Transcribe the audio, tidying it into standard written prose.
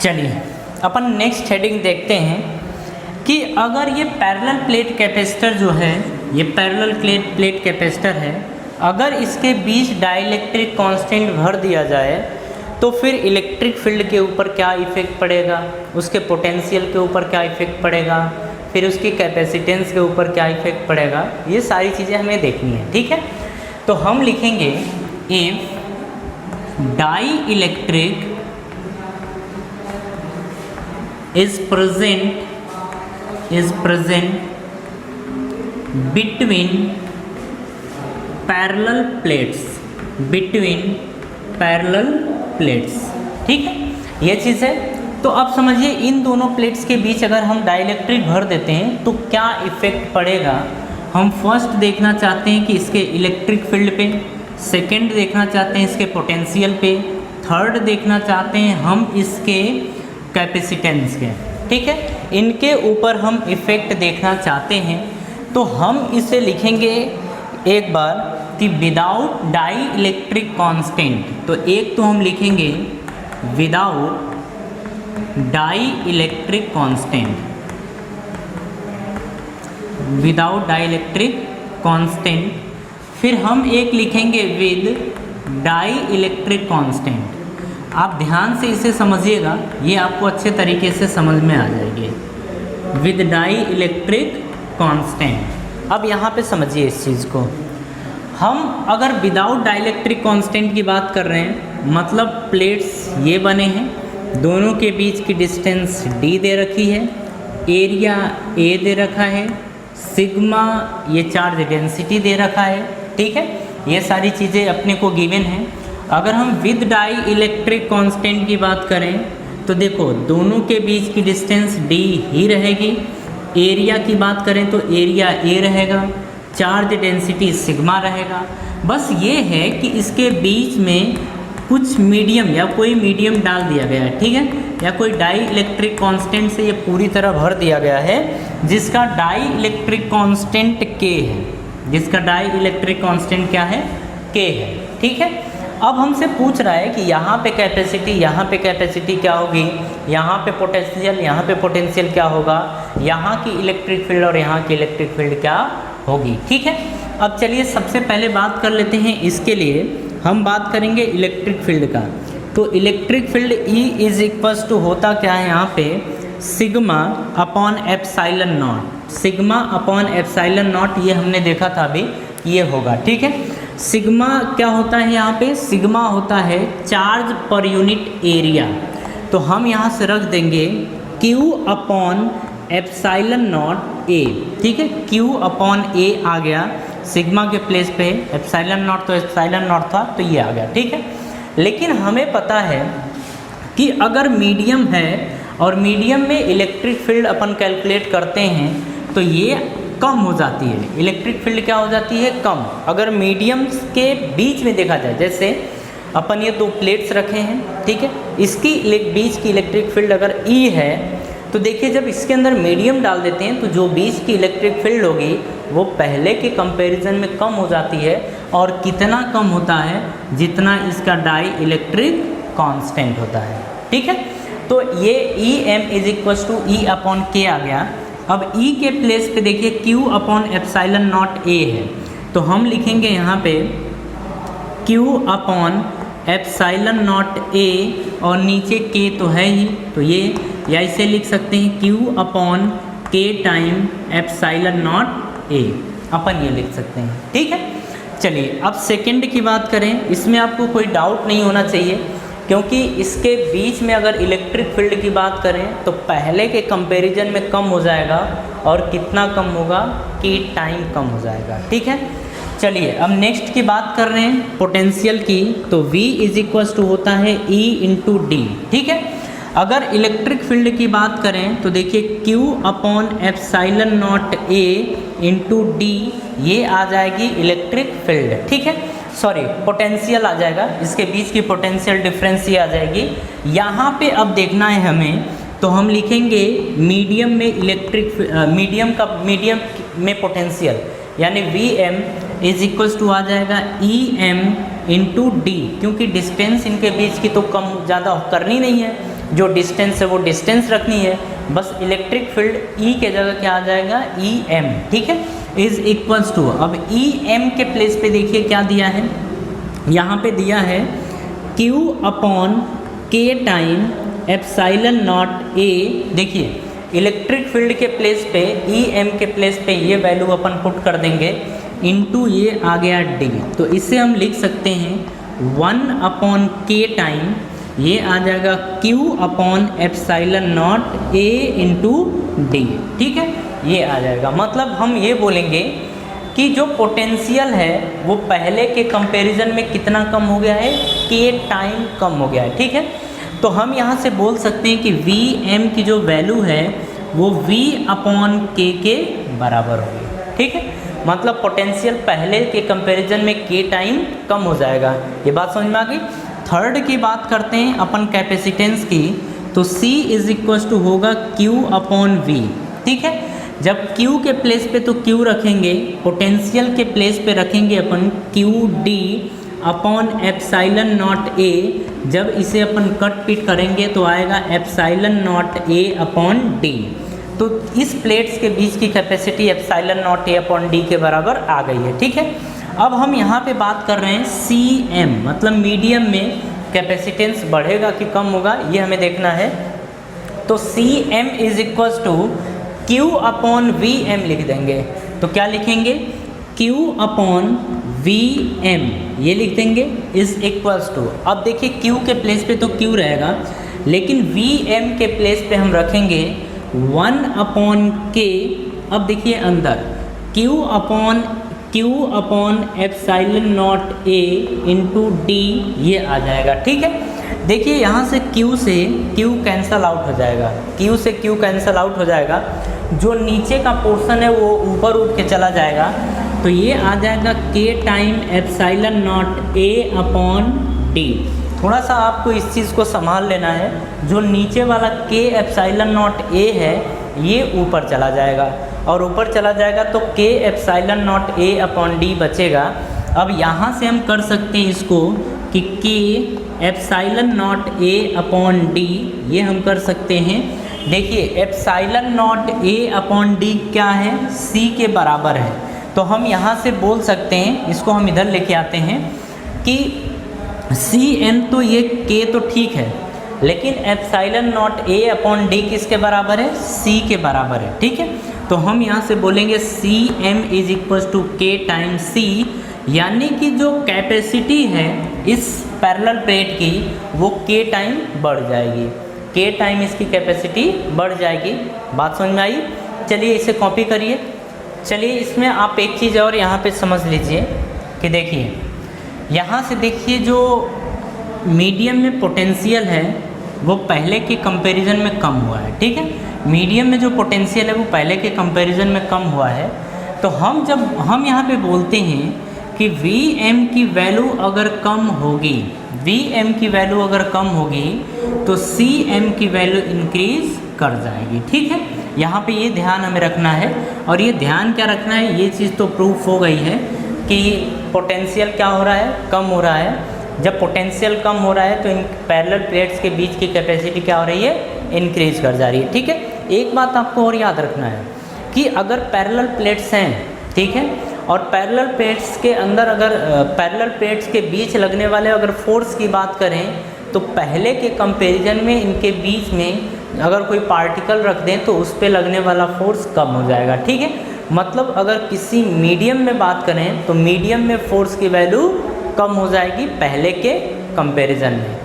चलिए अपन next heading देखते हैं कि अगर ये पैरेलल प्लेट कैपेसिटर जो है, ये पैरेलल प्लेट कैपेसिटर है, अगर इसके बीच डाइलेक्ट्रिक कांस्टेंट भर दिया जाए तो फिर इलेक्ट्रिक फील्ड के ऊपर क्या इफेक्ट पड़ेगा, उसके पोटेंशियल के ऊपर क्या इफेक्ट पड़ेगा, फिर उसकी कैपेसिटेंस के ऊपर क्या इफेक्ट पड़ेगा, ये सारी चीज़ें हमें देखनी है। ठीक है, तो हम लिखेंगे if dielectric is present between parallel plates, ठीक है, ये चीज़ है। तो अब समझिए इन दोनों प्लेट्स के बीच अगर हम डाइलेक्ट्रिक भर देते हैं तो क्या इफेक्ट पड़ेगा। हम फर्स्ट देखना चाहते हैं कि इसके इलेक्ट्रिक फील्ड पे, सेकंड देखना चाहते हैं इसके पोटेंशियल पे, थर्ड देखना चाहते हैं हम इसके कैपेसिटेंस के। ठीक है, इनके ऊपर हम इफ़ेक्ट देखना चाहते हैं तो हम इसे लिखेंगे एक बार कि विदाउट डाई इलेक्ट्रिक कांस्टेंट। तो एक तो हम लिखेंगे without dielectric constant, without dielectric constant. फिर हम एक लिखेंगे विद डाई इलेक्ट्रिक कांस्टेंट। आप ध्यान से इसे समझिएगा, ये आपको अच्छे तरीके से समझ में आ जाएगी। With dielectric constant. अब यहाँ पे समझिए इस चीज़ को, हम अगर विदाउट डाई इलेक्ट्रिक कांस्टेंट की बात कर रहे हैं, मतलब प्लेट्स ये बने हैं, दोनों के बीच की डिस्टेंस d दे रखी है, एरिया a दे रखा है, सिग्मा ये चार्ज डेंसिटी दे रखा है। ठीक है, ये सारी चीज़ें अपने को गिवन हैं। अगर हम विद डाई इलेक्ट्रिक कांस्टेंट की बात करें तो देखो दोनों के बीच की डिस्टेंस d ही रहेगी, एरिया की बात करें तो एरिया a रहेगा, चार्ज डेंसिटी सिग्मा रहेगा। बस ये है कि इसके बीच में कुछ मीडियम या कोई मीडियम डाल दिया गया है, ठीक है, या कोई डाई इलेक्ट्रिक कांस्टेंट से ये पूरी तरह भर दिया गया है जिसका डाई इलेक्ट्रिक कांस्टेंट k है, जिसका डाई इलेक्ट्रिक कांस्टेंट क्या है, k है। ठीक है, अब हमसे पूछ रहा है कि यहाँ पे कैपेसिटी, यहाँ पे कैपेसिटी क्या होगी, यहाँ पे पोटेंशियल, यहाँ पे पोटेंशियल क्या होगा, यहाँ की इलेक्ट्रिक फील्ड और यहाँ की इलेक्ट्रिक फील्ड क्या होगी। ठीक है, अब चलिए सबसे पहले बात कर लेते हैं, इसके लिए हम बात करेंगे इलेक्ट्रिक फील्ड का। तो electric field E is equals to होता क्या है यहाँ पे, sigma upon epsilon naught. Sigma upon epsilon naught ये हमने देखा था अभी, ये होगा। ठीक है, सिग्मा क्या होता है यहाँ पे, सिग्मा होता है चार्ज पर यूनिट एरिया। तो हम यहाँ से रख देंगे Q upon epsilon naught A। ठीक है, Q अपॉन A आ गया, सिग्मा के प्लेस पे एप्साइलन नॉट, तो एप्साइलन नॉट था तो ये आ गया। ठीक है, लेकिन हमें पता है कि अगर मीडियम है और मीडियम में इलेक्ट्रिक फील्ड अपन कैलकुलेट करते हैं तो ये कम हो जाती है, इलेक्ट्रिक फील्ड क्या हो जाती है, कम। अगर मीडियम्स के बीच में देखा जाए, जैसे अपन ये दो प्लेट्स रखे हैं, ठीक है, इसकी बीच की इलेक्ट्रिक फील्ड अगर E है तो देखिए जब इसके अंदर मीडियम डाल देते हैं तो जो बीच की इलेक्ट्रिक फील्ड होगी वो पहले के कंपैरिजन में कम हो जाती है। और कितना कम होता है, जितना इसका डाई इलेक्ट्रिक कांस्टेंट होता है। ठीक है, तो ये EM is equals to E upon K आ गया। अब E के प्लेस पे देखिए Q upon epsilon naught A है, तो हम लिखेंगे यहाँ पे Q upon epsilon naught A और नीचे K तो है ही, तो ये या इसे लिख सकते हैं Q upon K time epsilon naught A, अपन ये लिख सकते हैं। ठीक है, चलिए अब सेकंड की बात करें, इसमें आपको कोई डाउट नहीं होना चाहिए क्योंकि इसके बीच में अगर इलेक्ट्रिक फील्ड की बात करें तो पहले के कंपैरिजन में कम हो जाएगा, और कितना कम होगा कि टाइम कम हो जाएगा। ठीक है, चलिए अब नेक्स्ट की बात कर रहे हैं पोटेंशियल की, तो V इज इक्वल्स टू होता है E इंटू डी। ठीक है, अगर इलेक्ट्रिक फील्ड की बात करें तो देखिए Q upon epsilon naught A into D, ये आ जाएगी इलेक्ट्रिक फील्ड। ठीक है, सॉरी पोटेंशियल आ जाएगा, इसके बीच की पोटेंशियल डिफरेंस ये आ जाएगी। यहाँ पे अब देखना है हमें, तो हम लिखेंगे मीडियम में इलेक्ट्रिक, मीडियम में पोटेंशियल, यानी VM इज इक्वल्स टू आ जाएगा EM इंटू डी, क्योंकि डिस्टेंस इनके बीच की तो कम ज़्यादा करनी नहीं है, जो डिस्टेंस है वो डिस्टेंस रखनी है, बस इलेक्ट्रिक फील्ड ई के जगह क्या आ जाएगा, ई एम, ठीक है, इज इक्वल्स टू, अब ई एम के प्लेस पे देखिए क्या दिया है, यहाँ पे दिया है Q अपॉन के टाइम एप्साइलन नॉट ए। देखिए इलेक्ट्रिक फील्ड के प्लेस पे ई एम के प्लेस पे ये वैल्यू अपन पुट कर देंगे इनटू ये आ गया डी, तो इसे हम लिख सकते हैं 1 अपॉन के टाइम ये आ जाएगा Q upon epsilon not a into D, ठीक है, ये आ जाएगा। मतलब हम ये बोलेंगे कि जो पोटेंशियल है वो पहले के कंपैरिजन में कितना कम हो गया है, के टाइम कम हो गया है, ठीक है। तो हम यहाँ से बोल सकते हैं कि वी एम की जो वैल्यू है वो वी अपॉन के बराबर होगी, ठीक है। मतलब पोटेंशियल पहले के कंपैरिजन में के टाइम कम हो जाएगा, ये बात समझ में आ गई। थर्ड की बात करते हैं अपन कैपेसिटेंस की, तो C इज इक्वल टू होगा Q अपॉन वी, ठीक है। जब Q के प्लेस पे तो Q रखेंगे, पोटेंशियल के प्लेस पे रखेंगे अपन Q D upon epsilon not a, जब इसे अपन कट पीट करेंगे तो आएगा epsilon not a upon D. तो इस प्लेट्स के बीच की capacity epsilon not a upon D के बराबर आ गई है, ठीक है। अब हम यहाँ पे बात कर रहे हैं सी एम, मतलब मीडियम में कैपेसिटेंस बढ़ेगा कि कम होगा ये हमें देखना है। तो C M is equal to Q upon V M लिख देंगे, तो क्या लिखेंगे, Q अपॉन वी एम ये लिख देंगे इज इक्वल्स टू, अब देखिए Q के प्लेस पे तो Q रहेगा, लेकिन वी एम के प्लेस पे हम रखेंगे 1 अपॉन के। अब देखिए अंदर Q upon epsilon not a into D ये आ जाएगा, ठीक है। देखिए यहाँ से Q कैंसल आउट हो जाएगा, Q से Q कैंसल आउट हो जाएगा, जो नीचे का पोर्शन है वो ऊपर उठ के चला जाएगा, तो ये आ जाएगा के time epsilon not a upon D. थोड़ा सा आपको इस चीज़ को संभाल लेना है, जो नीचे वाला के एप्साइलन नॉट ए है ये ऊपर चला जाएगा, और ऊपर चला जाएगा तो के epsilon not a upon D बचेगा। अब यहाँ से हम कर सकते हैं इसको कि के epsilon not a upon D ये हम कर सकते हैं। देखिए epsilon not a upon D क्या है, सी के बराबर है, तो हम यहाँ से बोल सकते हैं, इसको हम इधर लेके आते हैं कि सी एन तो ये के तो ठीक है, लेकिन epsilon not a upon D किसके बराबर है, सी के बराबर है, ठीक है। तो हम यहाँ से बोलेंगे C M is equal to K times C, यानी कि जो कैपेसिटी है इस पैरेलल प्लेट की वो के टाइम बढ़ जाएगी, के टाइम इसकी कैपेसिटी बढ़ जाएगी। बात समझ में आई? चलिए इसे कॉपी करिए। चलिए इसमें आप एक चीज़ और यहाँ पे समझ लीजिए कि देखिए यहाँ से देखिए जो मीडियम में पोटेंशियल है वो पहले के कंपैरिजन में कम हुआ है, ठीक है। मीडियम में जो पोटेंशियल है वो पहले के कंपैरिजन में कम हुआ है, तो हम यहाँ पे बोलते हैं कि वी एम की वैल्यू अगर कम होगी, वी एम की वैल्यू अगर कम होगी तो सी एम की वैल्यू इंक्रीज कर जाएगी, ठीक है। यहाँ पे ये ध्यान हमें रखना है, और ये ध्यान क्या रखना है, ये चीज़ तो प्रूफ हो गई है कि पोटेंशियल क्या हो रहा है, कम हो रहा है। जब पोटेंशियल कम हो रहा है तो इन पैरेलल प्लेट्स के बीच की कैपेसिटी क्या हो रही है, इंक्रीज कर जा रही है, ठीक है। एक बात आपको और याद रखना है कि अगर पैरेलल प्लेट्स हैं, ठीक है, और पैरेलल प्लेट्स के अंदर अगर पैरेलल प्लेट्स के बीच लगने वाले अगर फोर्स की बात करें तो पहले के कंपैरिजन में इनके बीच में अगर कोई पार्टिकल रख दें तो उस पर लगने वाला फोर्स कम हो जाएगा, ठीक है। मतलब अगर किसी मीडियम में बात करें तो मीडियम में फोर्स की वैल्यू कम हो जाएगी पहले के कंपैरिजन में।